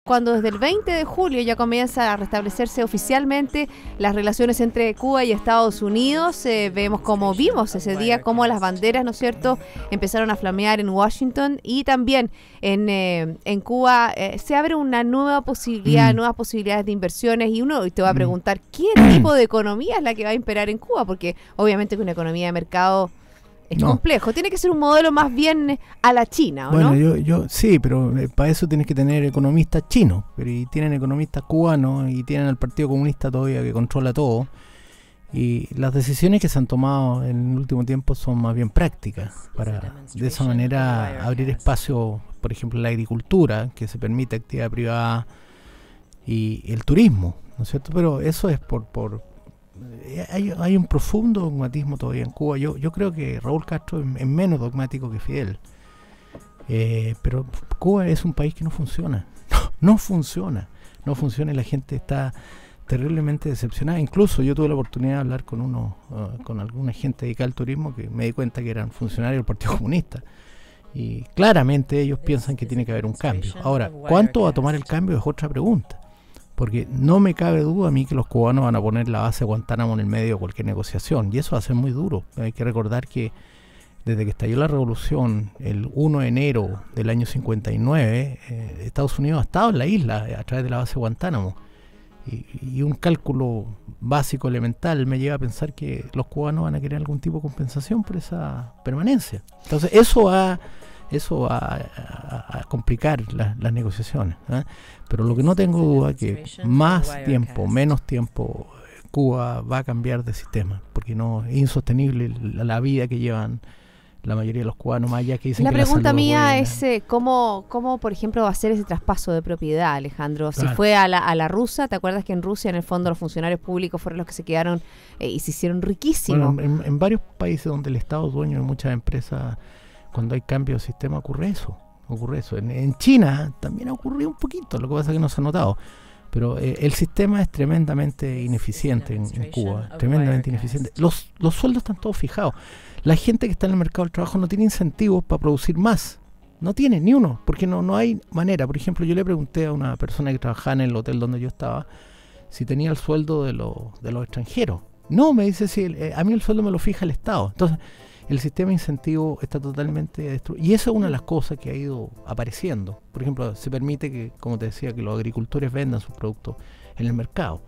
cuando desde el 20 de julio ya comienza a restablecerse oficialmente las relaciones entre Cuba y Estados Unidos. Vemos como vimos ese día cómo las banderas, ¿no es cierto?, empezaron a flamear en Washington, y también en Cuba se abre una nueva posibilidad, nuevas posibilidades de inversiones, y uno te va a preguntar ¿qué tipo de economía es la que va a imperar en Cuba? Porque obviamente que una economía de mercado es complejo, tiene que ser un modelo más bien a la China, ¿o no? Bueno, yo sí, pero para eso tienes que tener economistas chinos, pero y tienen economistas cubanos y tienen al Partido Comunista todavía que controla todo, y las decisiones que se han tomado en el último tiempo son más bien prácticas, para de esa manera abrir espacio, por ejemplo, la agricultura, que se permite actividad privada, y el turismo, ¿no es cierto? Pero eso es hay un profundo dogmatismo todavía en Cuba. Yo creo que Raúl Castro es menos dogmático que Fidel, pero Cuba es un país que no funciona, no funciona, y la gente está terriblemente decepcionada. Incluso yo tuve la oportunidad de hablar con alguna gente dedicada al turismo, que me di cuenta que eran funcionarios del Partido Comunista, y claramente ellos piensan que tiene que haber un cambio. Ahora, ¿cuánto va a tomar el cambio? Es otra pregunta. Porque no me cabe duda a mí que los cubanos van a poner la base de Guantánamo en el medio de cualquier negociación, y eso va a ser muy duro. Hay que recordar que desde que estalló la revolución el 1 de enero del año 59, Estados Unidos ha estado en la isla a través de la base de Guantánamo, y un cálculo básico elemental me lleva a pensar que los cubanos van a querer algún tipo de compensación por esa permanencia. Entonces eso va a complicar las negociaciones, ¿eh? Pero lo que no tengo duda es que más tiempo, menos tiempo, Cuba va a cambiar de sistema, porque no es insostenible la vida que llevan la mayoría de los cubanos, más allá que dicen la que pregunta la salud mía es es ¿cómo, por ejemplo, va a ser ese traspaso de propiedad, Alejandro? Claro. Si fue a la rusa, ¿te acuerdas que en Rusia en el fondo los funcionarios públicos fueron los que se quedaron y se hicieron riquísimos? Bueno, en varios países donde el Estado es dueño de muchas empresas, cuando hay cambio de sistema ocurre eso. En China también ha ocurrido un poquito, lo que pasa es que no se ha notado. Pero el sistema es tremendamente ineficiente en Cuba, tremendamente ineficiente. Los sueldos están todos fijados. La gente que está en el mercado del trabajo no tiene incentivos para producir más. No tiene ni uno, porque no hay manera. Por ejemplo, yo le pregunté a una persona que trabajaba en el hotel donde yo estaba si tenía el sueldo de los extranjeros. No, me dice, sí, a mí el sueldo me lo fija el Estado. Entonces, el sistema de incentivo está totalmente destruido. Y eso es una de las cosas que ha ido apareciendo. Por ejemplo, se permite que, como te decía, que los agricultores vendan sus productos en el mercado,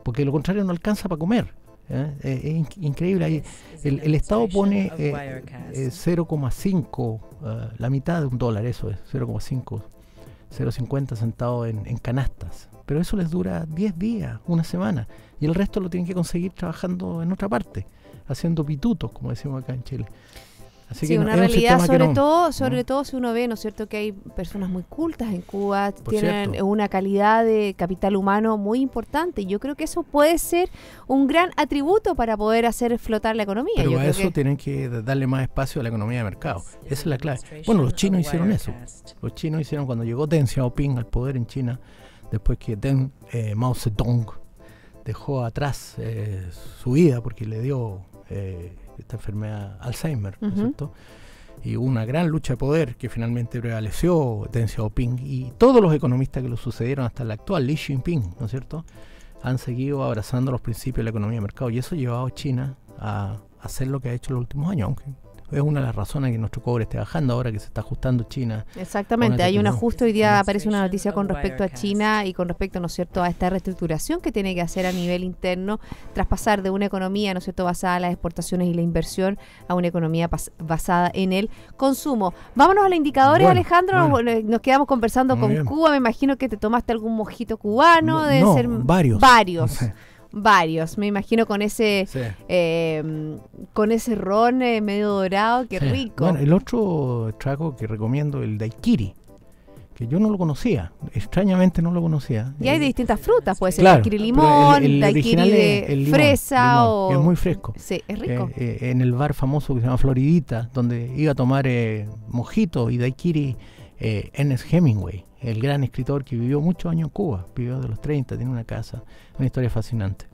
porque de lo contrario no alcanza para comer. Es increíble. Ahí el Estado pone 0,5, la mitad de un dólar, eso es, 0,50 centavos en canastas. Pero eso les dura 10 días, una semana. Y el resto lo tienen que conseguir trabajando en otra parte, haciendo pitutos, como decimos acá en Chile. Así sí, que una realidad, sobre todo si uno ve, ¿no es cierto?, que hay personas muy cultas en Cuba, tienen una calidad de capital humano muy importante, y yo creo que eso puede ser un gran atributo para poder hacer flotar la economía. Pero yo a creo eso tienen que darle más espacio a la economía de mercado. Esa es la clave. Bueno, los chinos hicieron eso. Los chinos hicieron cuando llegó Deng Xiaoping al poder en China, después que Mao Zedong dejó atrás su vida porque le dio esta enfermedad Alzheimer, ¿no es cierto? Y hubo una gran lucha de poder que finalmente prevaleció Deng Xiaoping, y todos los economistas que lo sucedieron hasta el actual, Xi Jinping, ¿no es cierto?, han seguido abrazando los principios de la economía de mercado, y eso ha llevado a China a hacer lo que ha hecho en los últimos años, aunque es una de las razones que nuestro cobre esté bajando ahora que se está ajustando China. Exactamente, hay un ajuste. Hoy día aparece una noticia con respecto a China y con respecto, ¿no es cierto?, a esta reestructuración que tiene que hacer a nivel interno tras pasar de una economía, ¿no es cierto?, basada en las exportaciones y la inversión a una economía basada en el consumo. Vámonos a los indicadores, Alejandro. Nos quedamos conversando con Cuba. Me imagino que te tomaste algún mojito cubano. Debe ser varios. Varios, me imagino con ese ron medio dorado, qué rico. Bueno, el otro trago que recomiendo, el daiquiri, que yo no lo conocía, extrañamente no lo conocía. Y hay de distintas frutas, puede ser daiquiri limón, el daiquiri de fresa o... Es muy fresco. Sí, es rico. En el bar famoso que se llama Floridita, donde iba a tomar mojito y daiquiri, Ernest Hemingway, el gran escritor que vivió muchos años en Cuba, vivió de los 30, tiene una casa, una historia fascinante.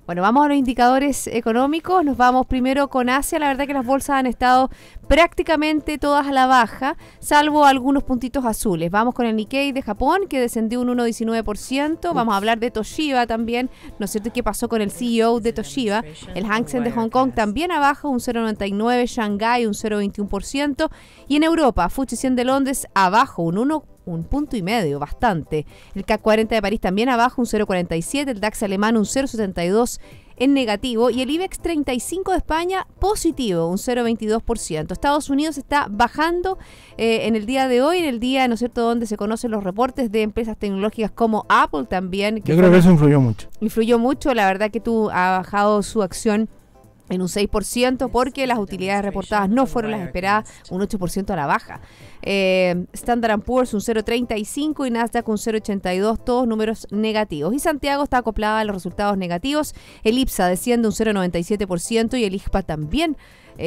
Bueno, vamos a los indicadores económicos. Nos vamos primero con Asia. La verdad que las bolsas han estado prácticamente todas a la baja, salvo algunos puntitos azules. Vamos con el Nikkei de Japón, que descendió un 1,19%. Vamos a hablar de Toshiba también, ¿no es cierto? ¿Qué pasó con el CEO de Toshiba? El Hang Seng de Hong Kong también abajo, un 0,99%. Shanghái un 0,21%. Y en Europa, Fuji 100 de Londres abajo, un punto y medio, bastante. El CAC 40 de París también abajo, un 0,47. El DAX alemán un 0,72 en negativo. Y el IBEX 35 de España positivo, un 0,22%. Estados Unidos está bajando en el día de hoy, en el día, ¿no es cierto?, donde se conocen los reportes de empresas tecnológicas como Apple también. Yo creo que eso influyó mucho. Influyó mucho, la verdad que ha bajado su acción en un 6% porque las utilidades reportadas no fueron las esperadas, un 8% a la baja. Standard & Poor's un 0,35 y Nasdaq un 0,82, todos números negativos. Y Santiago está acoplada a los resultados negativos. El IPSA desciende un 0,97% y el IJPA también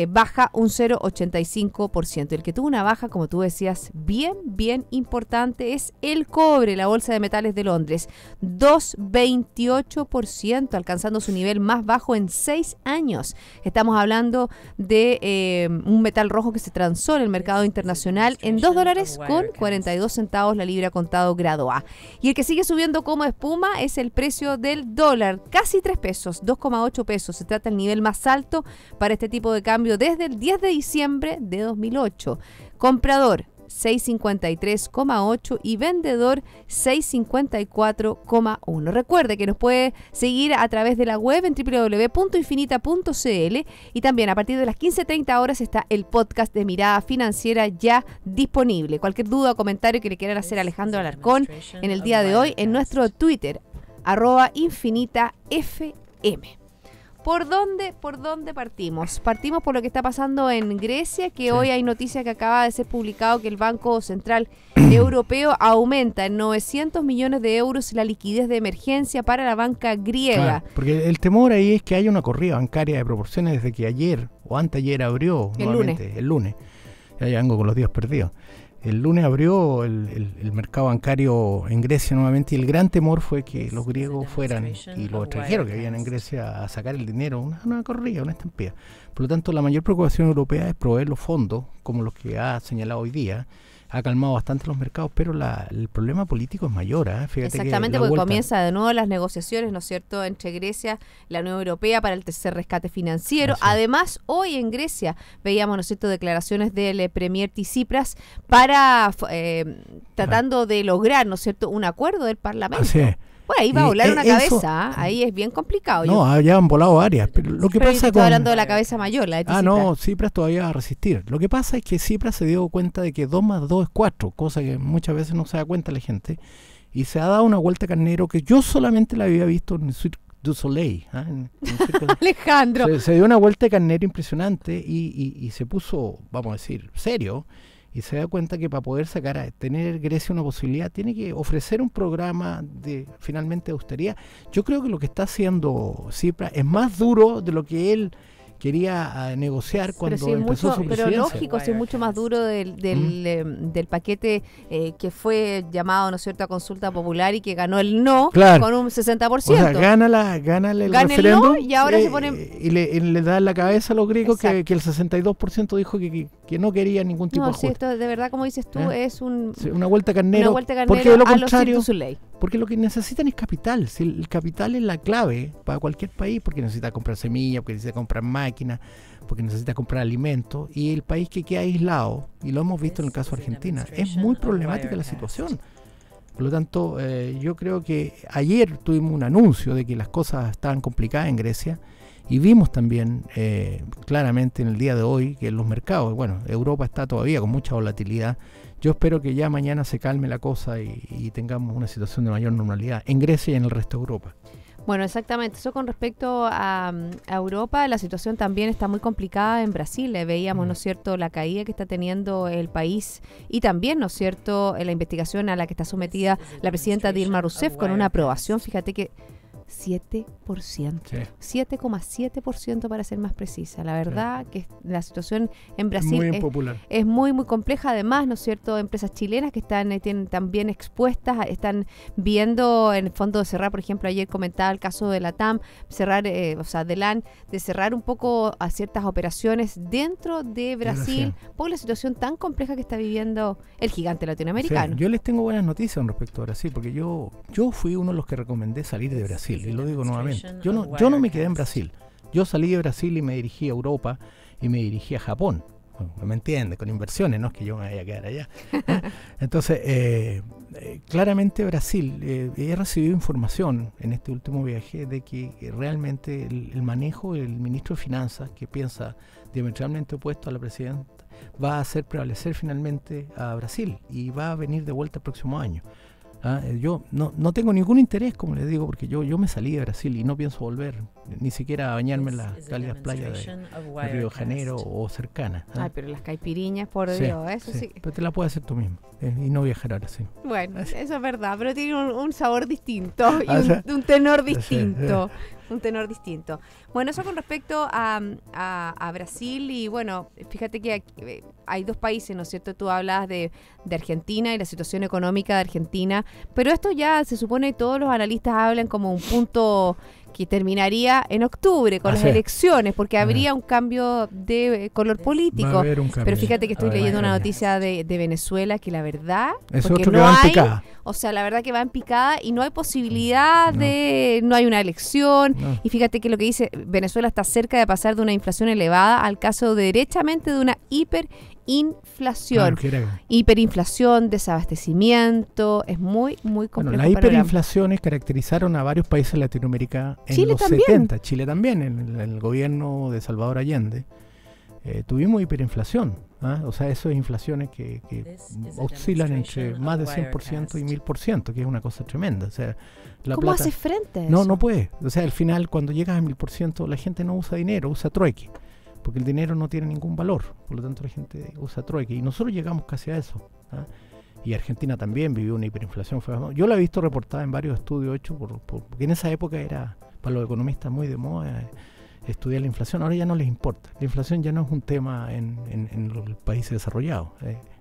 baja un 0,85%. El que tuvo una baja, como tú decías, bien importante es el cobre, la Bolsa de Metales de Londres, 2,28%, alcanzando su nivel más bajo en 6 años. Estamos hablando de un metal rojo que se transó en el mercado internacional en $2.42 la libra contado grado A. Y el que sigue subiendo como espuma es el precio del dólar, casi 3 pesos, 2,8 pesos. Se trata del nivel más alto para este tipo de cambio desde el 10 de diciembre de 2008. Comprador 653,8 y vendedor 654,1. Recuerde que nos puede seguir a través de la web en www.infinita.cl y también a partir de las 15:30 horas está el podcast de Mirada Financiera ya disponible. Cualquier duda o comentario que le quieran hacer a Alejandro Alarcón en el día de hoy en nuestro Twitter @infinitafm. ¿Por dónde partimos? Partimos por lo que está pasando en Grecia, que sí. Hoy hay noticia que acaba de ser publicado que el Banco Central Europeo aumenta en 900 millones de euros la liquidez de emergencia para la banca griega. Claro, porque el temor ahí es que haya una corrida bancaria de proporciones desde que ayer o anteayer abrió el lunes. Ya vengo con los días perdidos. El lunes abrió el mercado bancario en Grecia nuevamente y el gran temor fue que los griegos fueran y los extranjeros que habían en Grecia a sacar el dinero, una corrida, una estampida. Por lo tanto, la mayor preocupación europea es proveer los fondos, como los que ha señalado hoy día. Ha calmado bastante los mercados, pero el problema político es mayor. Fíjate. Exactamente, porque comienza de nuevo las negociaciones, ¿no es cierto?, entre Grecia y la Unión Europea para el tercer rescate financiero. Así. Además, hoy en Grecia veíamos, ¿no es cierto?, declaraciones del Premier Tsipras para tratando de lograr, ¿no es cierto?, un acuerdo del Parlamento. Así es. Bueno, ahí va a volar una cabeza, ahí es bien complicado. No, ya han volado varias. Pero lo que pasa estoy hablando de la cabeza mayor, la de Tsipras. No, Tsipras todavía va a resistir. Lo que pasa es que Tsipras se dio cuenta de que 2 más 2 es 4, cosa que muchas veces no se da cuenta la gente. Y se ha dado una vuelta carnero que yo solamente la había visto en el Cirque du Soleil. Alejandro. Se dio una vuelta de carnero impresionante y se puso, vamos a decir, serio. Y se da cuenta que para poder tener Grecia una posibilidad, tiene que ofrecer un programa finalmente de austeridad. Yo creo que lo que está haciendo Tsipras es más duro de lo que él quería negociar cuando empezó su presidencia. Pero lógico, es mucho más duro del paquete que fue llamado, ¿no es cierto?, a consulta popular y que ganó el no, claro, con un 60%. O sea, gana el referéndum no, y ahora se ponen... y le da en la cabeza a los griegos que el 62% dijo que no quería ningún tipo de ajuste. No, esto de verdad, como dices tú, es una vuelta carnero. Porque de lo contrario, porque lo que necesitan es capital. Si el capital es la clave para cualquier país, porque necesita comprar semillas, porque necesita comprar máquinas, porque necesita comprar alimentos, y el país que queda aislado, y lo hemos visto en el caso de Argentina, es muy problemática la situación. Por lo tanto, yo creo que ayer tuvimos un anuncio de que las cosas estaban complicadas en Grecia, y vimos también claramente en el día de hoy que en los mercados, Europa está todavía con mucha volatilidad. Yo espero que ya mañana se calme la cosa y tengamos una situación de mayor normalidad en Grecia y en el resto de Europa. Bueno, exactamente. Eso con respecto a Europa, la situación también está muy complicada en Brasil. Veíamos, ¿no es cierto?, la caída que está teniendo el país y también, ¿no es cierto?, la investigación a la que está sometida la presidenta Dilma Rousseff con una aprobación, fíjate que 7%. Sí. 7,7% para ser más precisa. La verdad que la situación en Brasil muy impopular. es muy, muy compleja. Además, ¿no es cierto?, empresas chilenas que están también expuestas, están viendo en el fondo de cerrar, por ejemplo, ayer comentaba el caso de la TAM, cerrar, de LAN, de cerrar un poco a ciertas operaciones dentro de Brasil, por la situación tan compleja que está viviendo el gigante latinoamericano. Sí, yo les tengo buenas noticias con respecto a Brasil, porque yo fui uno de los que recomendé salir de Brasil, y lo digo nuevamente. Yo no me quedé en Brasil. Yo salí de Brasil y me dirigí a Europa y me dirigí a Japón. Bueno, ¿me entiendes? Con inversiones, no es que yo me vaya a quedar allá. Entonces, claramente Brasil, he recibido información en este último viaje de que realmente el manejo del ministro de Finanzas, que piensa diametralmente opuesto a la presidenta, va a hacer prevalecer finalmente a Brasil y va a venir de vuelta el próximo año. Yo no tengo ningún interés, como les digo, porque yo me salí de Brasil y no pienso volver ni siquiera a bañarme en las cálidas playas de Río de Janeiro o cercanas. Ay, pero las caipiriñas, por sí, Dios, eso sí. Pero te la puedes hacer tú mismo y no viajar ahora sí. Bueno, eso es verdad, pero tiene un sabor distinto y un tenor distinto. Un tenor distinto. Bueno, eso con respecto a Brasil, y bueno, fíjate que hay dos países, ¿no es cierto? Tú hablas de Argentina y la situación económica de Argentina, pero esto ya se supone, todos los analistas hablan como un punto que terminaría en octubre con las elecciones, porque habría un cambio de color político. Va a haber un cambio. Pero fíjate que estoy leyendo una noticia de Venezuela que la verdad, es porque otro que no va en hay, picada. o sea, la verdad que va en picada y no hay posibilidad no hay una elección. Y fíjate que lo que dice, Venezuela está cerca de pasar de una inflación elevada al caso derechamente de una hiperinflación. Hiperinflación, desabastecimiento, es muy, muy complejo. Las hiperinflaciones caracterizaron a varios países de Latinoamérica en Chile los también. 70. Chile también, en el gobierno de Salvador Allende. Tuvimos hiperinflación. O sea, esas inflaciones que oscilan entre más de 100% y 1000%, que es una cosa tremenda. O sea, ¿cómo haces frente a eso? No puede. O sea, al final, cuando llegas a 1000%, la gente no usa dinero, usa trueque. Porque el dinero no tiene ningún valor. Por lo tanto, la gente usa trueque. Y nosotros llegamos casi a eso. Y Argentina también vivió una hiperinflación. Yo la he visto reportada en varios estudios hechos porque en esa época era, para los economistas, muy de moda estudiar la inflación. Ahora ya no les importa. La inflación ya no es un tema en los países desarrollados.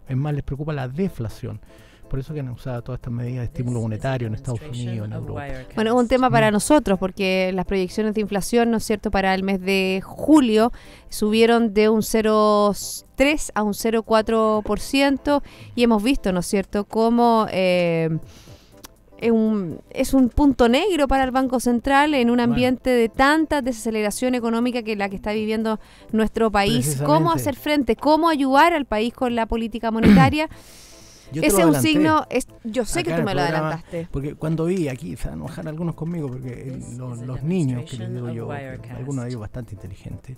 Es más, les preocupa la deflación. Por eso que han usado todas estas medidas de estímulo monetario en Estados Unidos, en Europa. Bueno, es un tema para nosotros, porque las proyecciones de inflación, ¿no es cierto?, para el mes de julio subieron de un 0,3 a un 0,4%, y hemos visto, ¿no es cierto?, cómo es un punto negro para el Banco Central en un ambiente de tanta desaceleración económica que la que está viviendo nuestro país. ¿Cómo hacer frente? ¿Cómo ayudar al país con la política monetaria? Ese es un signo, yo sé que tú me lo adelantaste. Porque cuando vi aquí, se van a enojar algunos conmigo, porque los niños, que les digo yo, algunos de ellos bastante inteligentes,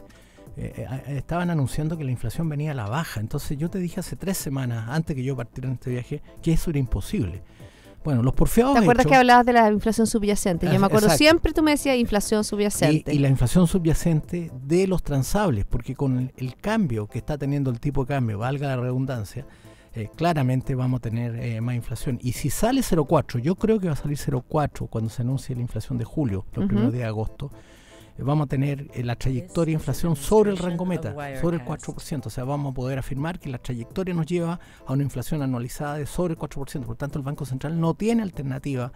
estaban anunciando que la inflación venía a la baja. Entonces yo te dije hace 3 semanas, antes que yo partiera en este viaje, que eso era imposible. Bueno, los porfiados. ¿Te acuerdas que hablabas de la inflación subyacente? Yo me acuerdo, siempre tú me decías inflación subyacente. Y la inflación subyacente de los transables, porque con el cambio que está teniendo el tipo de cambio, valga la redundancia, claramente vamos a tener más inflación. Y si sale 0,4, yo creo que va a salir 0,4 cuando se anuncie la inflación de julio, los primeros días de agosto, vamos a tener la trayectoria de inflación sobre el rango meta, sobre el 4%. O sea, vamos a poder afirmar que la trayectoria nos lleva a una inflación anualizada de sobre el 4%. Por tanto, el Banco Central no tiene alternativa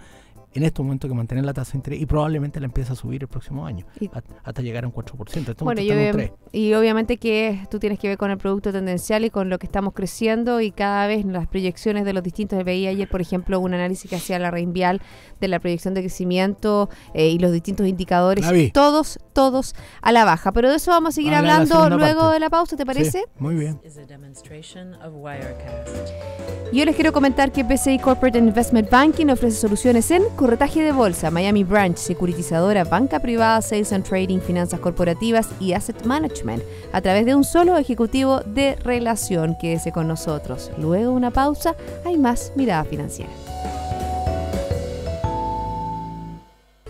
en estos momentos que mantener la tasa de interés, y probablemente la empiece a subir el próximo año hasta llegar a un 4%. Bueno, y obviamente que tú tienes que ver con el producto tendencial y con lo que estamos creciendo, y cada vez las proyecciones de los distintos, veía ayer por ejemplo un análisis que hacía la Reinvial de la proyección de crecimiento y los distintos indicadores, todos a la baja, pero de eso vamos a seguir hablando luego de la pausa, ¿te parece? Sí, muy bien. Yo les quiero comentar que PCI Corporate Investment Banking ofrece soluciones en corretaje de bolsa, Miami Branch, securitizadora, banca privada, sales and trading, finanzas corporativas y asset management, a través de un solo ejecutivo de relación. Quédese con nosotros. Luego de una pausa, hay más Mirada Financiera.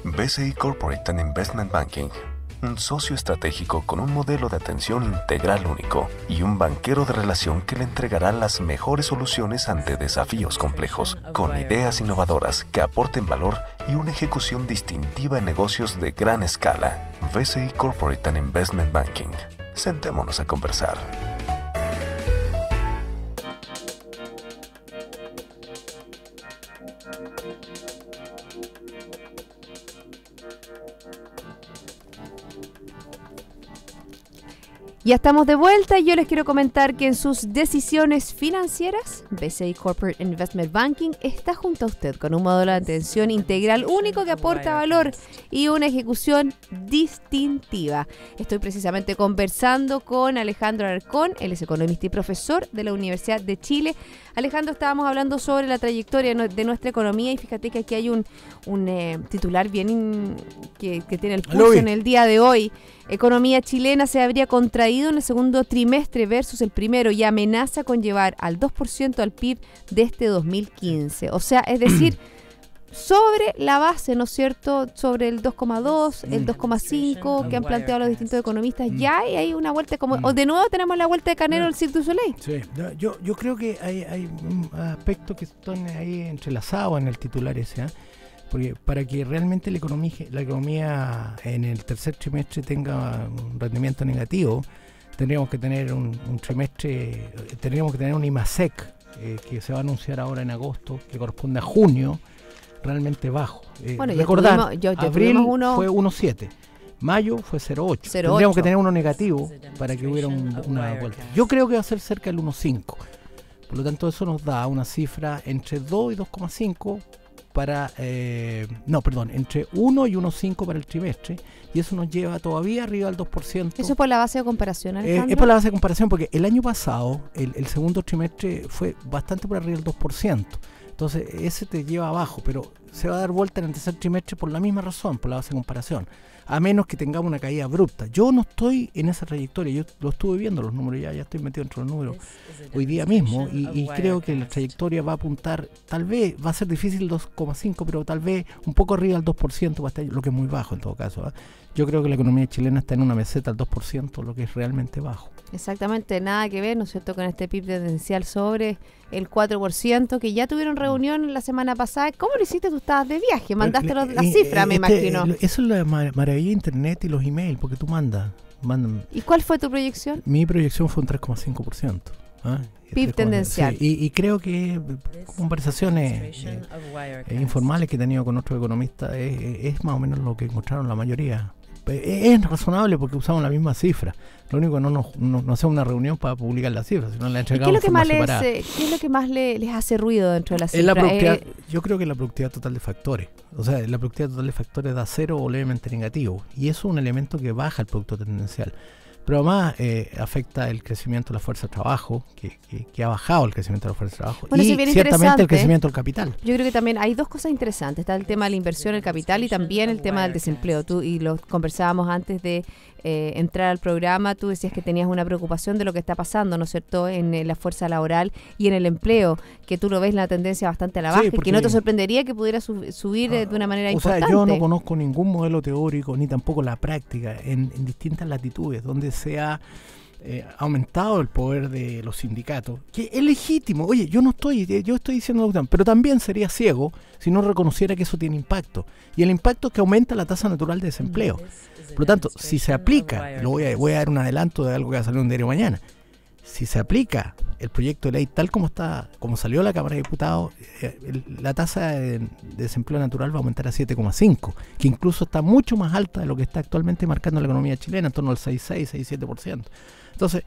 BCI Corporate and Investment Banking, un socio estratégico con un modelo de atención integral único y un banquero de relación que le entregará las mejores soluciones ante desafíos complejos, con ideas innovadoras que aporten valor y una ejecución distintiva en negocios de gran escala. BCI Corporate and Investment Banking. Sentémonos a conversar. Ya estamos de vuelta y yo les quiero comentar que en sus decisiones financieras, BCI Corporate Investment Banking está junto a usted con un modelo de atención integral único que aporta valor y una ejecución distintiva. Estoy precisamente conversando con Alejandro Alarcón, él es economista y profesor de la Universidad de Chile. Alejandro, estábamos hablando sobre la trayectoria de nuestra economía y fíjate que aquí hay un titular bien que tiene el pulso en el día de hoy. Economía chilena se habría contraído en el segundo trimestre versus el primero y amenaza con llevar al 2% al PIB de este 2015. O sea, es decir, sobre la base, ¿no es cierto? Sobre el 2,2, el 2,5 que han planteado los distintos economistas. Ya hay una vuelta como... O de nuevo tenemos la vuelta de Canero del Cirque du Soleil. Sí, yo creo que hay aspectos que están ahí entrelazados en el titular ese, ¿eh? Porque para que realmente la economía en el tercer trimestre tenga un rendimiento negativo, tendríamos que tener un trimestre, tendríamos que tener un IMASEC que se va a anunciar ahora en agosto, que corresponde a junio, realmente bajo. Bueno, recordar, abril fue 1,7. Mayo fue 0,8. Tendríamos que tener uno negativo para que hubiera una vuelta. Yo creo que va a ser cerca del 1,5. Por lo tanto, eso nos da una cifra entre 2 y 2,5 entre 1 y 1,5 para el trimestre, y eso nos lleva todavía arriba del 2%. ¿Eso es por la base de comparación, Alejandro? Es por la base de comparación, porque el año pasado, el segundo trimestre fue bastante por arriba del 2%. Entonces, ese te lleva abajo, pero se va a dar vuelta en el tercer trimestre por la misma razón, por la base de comparación. A menos que tengamos una caída abrupta. Yo no estoy en esa trayectoria, yo lo estuve viendo los números, ya estoy metido entre los números hoy día mismo y creo que la trayectoria va a apuntar, tal vez, va a ser difícil 2,5, pero tal vez un poco arriba del 2%, va a estar, lo que es muy bajo en todo caso, ¿eh? Yo creo que la economía chilena está en una meseta al 2%, lo que es realmente bajo. Exactamente, nada que ver, ¿no es cierto?, con este PIB tendencial sobre el 4%, que ya tuvieron reunión la semana pasada. ¿Cómo lo hiciste? Tú estabas de viaje, mandaste las cifras, me imagino. Eso es la maravilla de Internet y los emails, porque tú mandas. ¿Y cuál fue tu proyección? Mi proyección fue un 3,5%. PIB tendencial. Sí, y creo que conversaciones informales que he tenido con otros economistas es más o menos lo que encontraron la mayoría. Es razonable porque usamos la misma cifra. Lo único que no hacemos una reunión para publicar las cifras, sino la entregamos de forma separada. ¿Qué es lo que más les hace ruido dentro de la cifra? Yo creo que la productividad total de factores. O sea, la productividad total de factores da 0 o levemente negativo. Y eso es un elemento que baja el producto tendencial. Pero además afecta el crecimiento de la fuerza de trabajo, que ha bajado el crecimiento de la fuerza de trabajo. Bueno, y ciertamente el crecimiento del capital. Yo creo que también hay dos cosas interesantes. Está el tema de la inversión en el capital y también el tema del desempleo. Y lo conversábamos antes de entrar al programa. Tú decías que tenías una preocupación de lo que está pasando, ¿no es cierto?, en la fuerza laboral y en el empleo, que tú lo ves la tendencia bastante a la baja, y que no te sorprendería que pudiera subir de una manera importante. O sea, yo no conozco ningún modelo teórico, ni tampoco la práctica, en distintas latitudes, donde se ha aumentado el poder de los sindicatos, que es legítimo. Oye, yo estoy diciendo, pero también sería ciego si no reconociera que eso tiene impacto. Y el impacto es que aumenta la tasa natural de desempleo. Por lo tanto, si se aplica, voy a dar un adelanto de algo que va a salir un diario mañana. Si se aplica el proyecto de ley tal como salió la Cámara de Diputados, la tasa de desempleo natural va a aumentar a 7,5, que incluso está mucho más alta de lo que está actualmente marcando la economía chilena, en torno al 6,6, 6,7%. Entonces,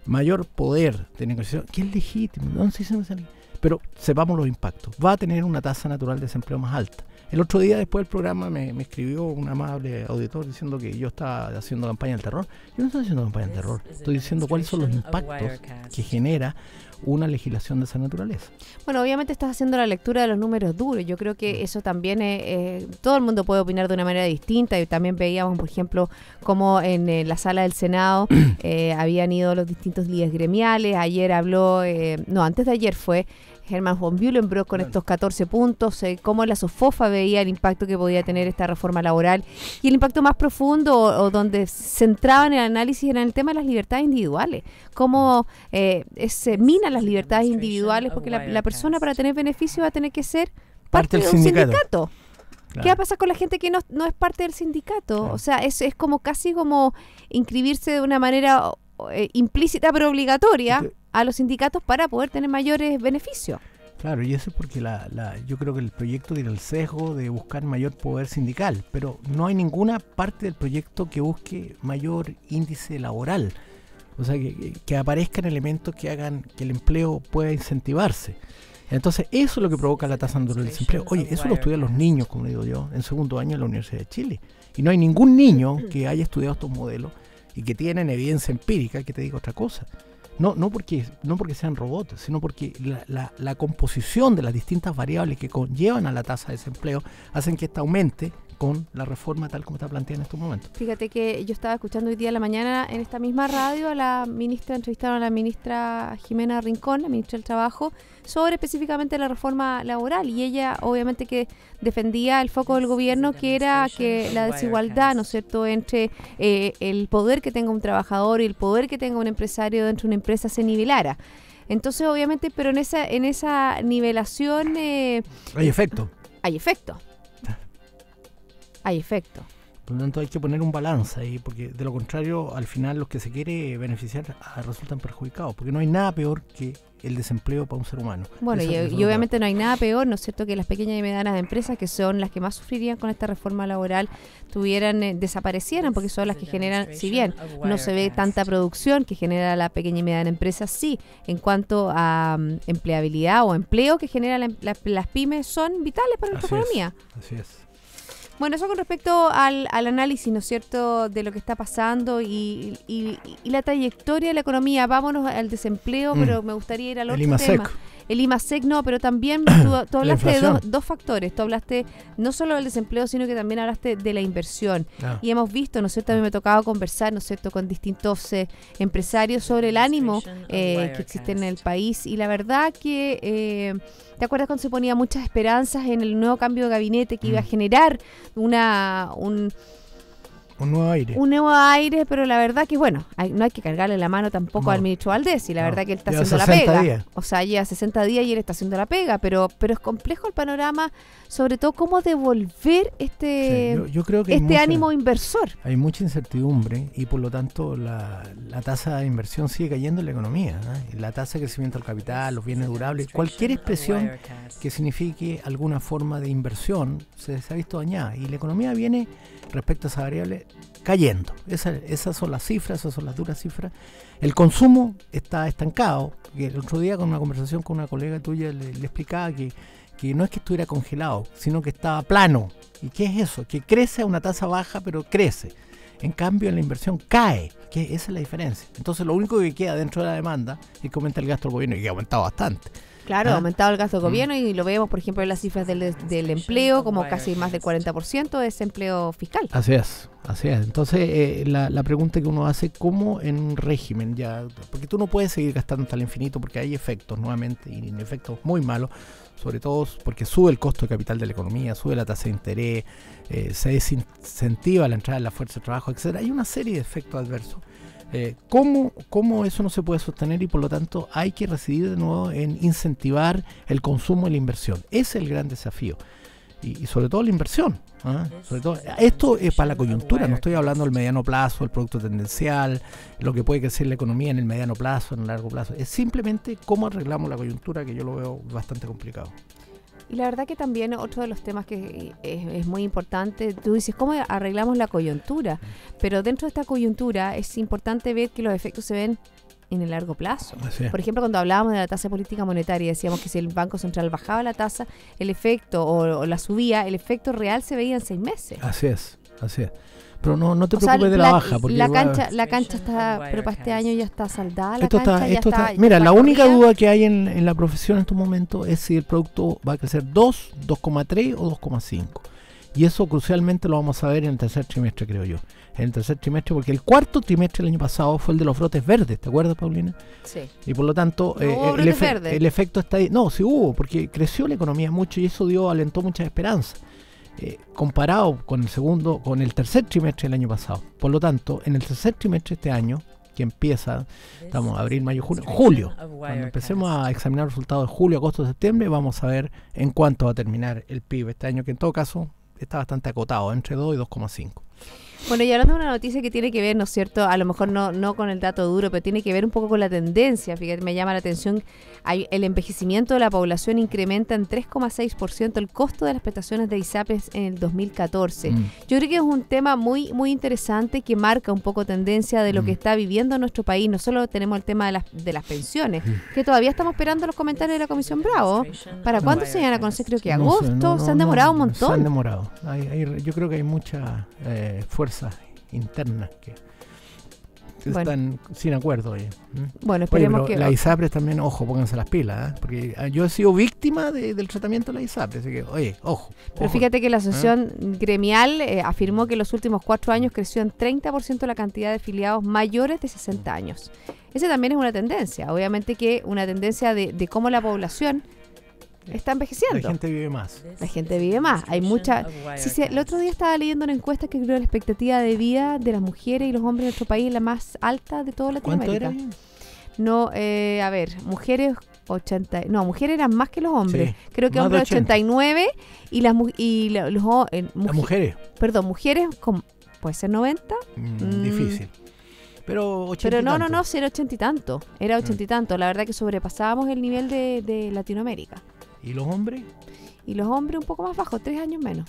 mayor poder de negociación, que es legítimo, no sé si me sale, pero sepamos los impactos. Va a tener una tasa natural de desempleo más alta. El otro día, después del programa, me escribió un amable auditor diciendo que yo estaba haciendo campaña del terror. Yo no estoy haciendo campaña del terror. Estoy diciendo cuáles son los impactos que genera una legislación de esa naturaleza. Bueno, obviamente estás haciendo la lectura de los números duros. Yo creo que eso también todo el mundo puede opinar de una manera distinta. Y también veíamos, por ejemplo, cómo en la sala del Senado habían ido los distintos líderes gremiales. Ayer habló, antes de ayer fue Hermann von Bülow con estos 14 puntos, cómo la SOFOFA veía el impacto que podía tener esta reforma laboral y el impacto más profundo o donde centraban el análisis era en el tema de las libertades individuales, cómo se minan las libertades individuales porque la persona para tener beneficio va a tener que ser parte de un sindicato. Claro. ¿Qué va a pasar con la gente que no es parte del sindicato? Claro. O sea, es como casi como inscribirse de una manera implícita pero obligatoria a los sindicatos para poder tener mayores beneficios. Claro, y eso es porque yo creo que el proyecto tiene el sesgo de buscar mayor poder sindical, pero no hay ninguna parte del proyecto que busque mayor índice laboral. O sea, que aparezcan elementos que hagan que el empleo pueda incentivarse. Entonces, eso es lo que provoca la tasa natural del desempleo. Oye, eso lo estudian los niños, como digo yo, en segundo año en la Universidad de Chile. Y no hay ningún niño que haya estudiado estos modelos y que tienen evidencia empírica que te diga otra cosa. No porque sean robots, sino porque la composición de las distintas variables que conllevan a la tasa de desempleo hacen que esta aumente con la reforma tal como está planteada en estos momentos. Fíjate que yo estaba escuchando hoy día a la mañana en esta misma radio a la ministra, entrevistaron a la ministra Jimena Rincón, la ministra del Trabajo, sobre específicamente la reforma laboral, y ella obviamente que defendía el foco del gobierno, que era que la desigualdad, ¿no es cierto?, entre el poder que tenga un trabajador y el poder que tenga un empresario dentro de una empresa se nivelara. Entonces, obviamente, pero en esa nivelación hay efecto. Hay efecto. Hay efecto. Por lo tanto, hay que poner un balance ahí, porque de lo contrario, al final los que se quiere beneficiar resultan perjudicados, porque no hay nada peor que el desempleo para un ser humano. Bueno, y obviamente no hay nada peor, ¿no es cierto?, que las pequeñas y medianas empresas, que son las que más sufrirían con esta reforma laboral, desaparecieran, porque son las que generan, si bien no se ve tanta producción que genera la pequeña y mediana empresa, sí, en cuanto a empleabilidad o empleo que generan las pymes, son vitales para nuestra economía. Así es. Bueno, eso con respecto al análisis, ¿no es cierto?, de lo que está pasando y la trayectoria de la economía. Vámonos al desempleo, pero me gustaría ir al otro tema. El IMASEC no, pero también tú hablaste de dos factores. Tú hablaste no solo del desempleo, sino que también hablaste de la inversión. Y hemos visto, ¿no es cierto?, a mí me ha tocado conversar, ¿no es cierto?, con distintos empresarios sobre el ánimo que existe en el país. Y la verdad que... ¿te acuerdas cuando se ponía muchas esperanzas en el nuevo cambio de gabinete que iba a generar un nuevo aire? Un nuevo aire, pero la verdad que, bueno, no hay que cargarle la mano tampoco al ministro Valdés, y la verdad que él está haciendo la pega. Días. O sea, lleva 60 días y él está haciendo la pega, pero es complejo el panorama, sobre todo cómo devolver yo creo que ánimo inversor. Hay mucha incertidumbre y por lo tanto la tasa de inversión sigue cayendo en la economía, ¿no? La tasa de crecimiento del capital, los bienes durables, cualquier expresión que signifique alguna forma de inversión se ha visto dañada, y la economía viene respecto a esa variable cayendo. Esas son las cifras, esas son las duras cifras. El consumo está estancado. El otro día, con una conversación con una colega tuya, le explicaba que no es que estuviera congelado, sino que estaba plano. ¿Y qué es eso? Que crece a una tasa baja, pero crece. En cambio, la inversión cae, que esa es la diferencia. Entonces, lo único que queda dentro de la demanda es que aumenta el gasto del gobierno, y que ha aumentado bastante. Claro, ha aumentado el gasto del gobierno, y lo vemos, por ejemplo, en las cifras del empleo, como casi más del 40% de ese empleo fiscal. Así es. Entonces, la pregunta que uno hace, ¿cómo en un régimen ya? Porque tú no puedes seguir gastando hasta el infinito, porque hay efectos nuevamente, y efectos muy malos, sobre todo porque sube el costo de capital de la economía, sube la tasa de interés, se desincentiva la entrada de la fuerza de trabajo, etcétera. Hay una serie de efectos adversos. ¿Cómo eso no se puede sostener? Y por lo tanto hay que residir de nuevo en incentivar el consumo y la inversión. Ese es el gran desafío, y sobre todo la inversión, sobre todo, esto es para la coyuntura, no estoy hablando del mediano plazo, el producto tendencial, lo que puede crecer la economía en el mediano plazo, en el largo plazo. Es simplemente cómo arreglamos la coyuntura, que yo lo veo bastante complicado. Y la verdad que también otro de los temas que es muy importante, tú dices, ¿cómo arreglamos la coyuntura? Pero dentro de esta coyuntura es importante ver que los efectos se ven en el largo plazo. Por ejemplo, cuando hablábamos de la tasa de política monetaria, decíamos que si el Banco Central bajaba la tasa, el efecto, o la subía, el efecto real se veía en 6 meses. Así es. Pero no te preocupes de la baja. Porque la cancha está, pero para este año ya está saldada. Mira, la única duda que hay en la profesión en estos momentos es si el producto va a crecer 2, 2,3 o 2,5. Y eso crucialmente lo vamos a ver en el tercer trimestre, creo yo. En el tercer trimestre, porque el cuarto trimestre del año pasado fue el de los brotes verdes, ¿te acuerdas, Paulina? Sí. Y por lo tanto, hubo brotes verdes. el efecto está ahí. No, sí hubo, porque creció la economía mucho y eso alentó muchas esperanzas. Comparado con el tercer trimestre del año pasado. Por lo tanto, en el tercer trimestre de este año, que empieza, estamos abril, mayo, junio, julio, cuando empecemos a examinar los resultados de julio, agosto, septiembre, vamos a ver en cuánto va a terminar el PIB este año, que en todo caso está bastante acotado, entre 2 y 2,5. Bueno, y hablando de una noticia que tiene que ver, ¿no es cierto? A lo mejor no con el dato duro, pero tiene que ver un poco con la tendencia. Fíjate, me llama la atención, el envejecimiento de la población incrementa en 3,6% el costo de las prestaciones de ISAPRES en el 2014. Yo creo que es un tema muy muy interesante que marca un poco tendencia de lo que está viviendo nuestro país. No solo tenemos el tema de las pensiones, que todavía estamos esperando los comentarios de la Comisión Bravo. ¿Para cuándo se van a conocer? Creo que agosto. Se han demorado un montón. Se han demorado. Yo creo que hay mucha fuerzas internas que están sin acuerdo. Bueno, esperemos que... La ISAPRES también, ojo, pónganse las pilas, porque yo he sido víctima del tratamiento de la ISAPRES, así que, oye, ojo. Pero fíjate que la asociación gremial afirmó que en los últimos 4 años creció en 30% la cantidad de afiliados mayores de 60 años. Esa también es una tendencia, obviamente que una tendencia de cómo la población está envejeciendo. La gente vive más. La gente vive más. Hay mucha... Sí, el otro día estaba leyendo una encuesta que creo que la expectativa de vida de las mujeres y los hombres de nuestro país es la más alta de toda Latinoamérica. ¿Cuánto era? No, a ver, mujeres 80... No, mujeres eran más que los hombres. Sí, creo que hombres 89 y las mujeres. Perdón, mujeres puede ser 90. Difícil. Pero 80 Pero y no, tanto. era 80 y tanto. Era 80 y tanto. La verdad que sobrepasábamos el nivel de Latinoamérica. ¿Y los hombres? Y los hombres un poco más bajos, 3 años menos.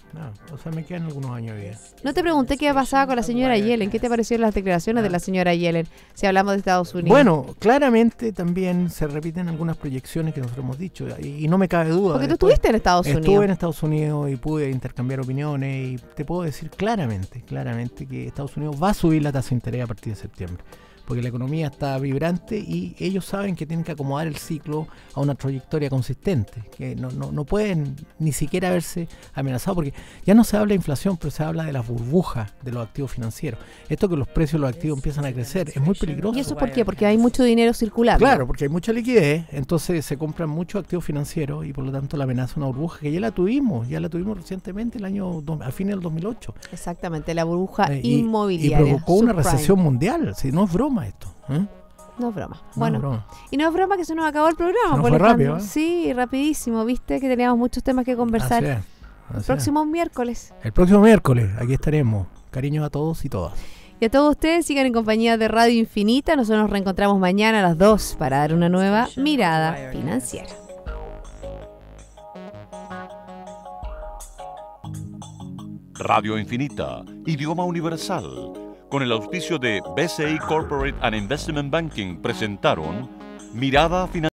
O sea, me quedan algunos años de vida. No te pregunté qué pasaba con la señora Yellen. ¿Qué te parecieron las declaraciones de la señora Yellen? Si hablamos de Estados Unidos. Bueno, claramente también se repiten algunas proyecciones que nosotros hemos dicho. Y no me cabe duda. Porque tú estuviste en Estados Unidos. Estuve en Estados Unidos y pude intercambiar opiniones. Y te puedo decir claramente que Estados Unidos va a subir la tasa de interés a partir de septiembre. Porque la economía está vibrante y ellos saben que tienen que acomodar el ciclo a una trayectoria consistente, que no pueden ni siquiera verse amenazados, porque ya no se habla de inflación, pero se habla de las burbujas de los activos financieros. Esto que los precios de los activos empiezan a crecer es muy peligroso. ¿Y eso por qué? Porque hay mucho dinero circulando. Claro, porque hay mucha liquidez, entonces se compran muchos activos financieros y por lo tanto la amenaza una burbuja que ya la tuvimos recientemente a fines del 2008. Exactamente, la burbuja inmobiliaria. Y provocó una recesión mundial, si no es broma esto. No es broma. No bueno, es broma. Y no es broma que se nos acabó el programa. No fue rápido, ¿eh? Sí, rapidísimo. Viste que teníamos muchos temas que conversar. Así El próximo miércoles. El próximo miércoles, aquí estaremos. Cariños a todos y todas. Y a todos ustedes, sigan en compañía de Radio Infinita. Nosotros nos reencontramos mañana a las 2 para dar una nueva mirada financiera. Radio Infinita, idioma universal. Con el auspicio de BCI Corporate and Investment Banking presentaron Mirada Financiera.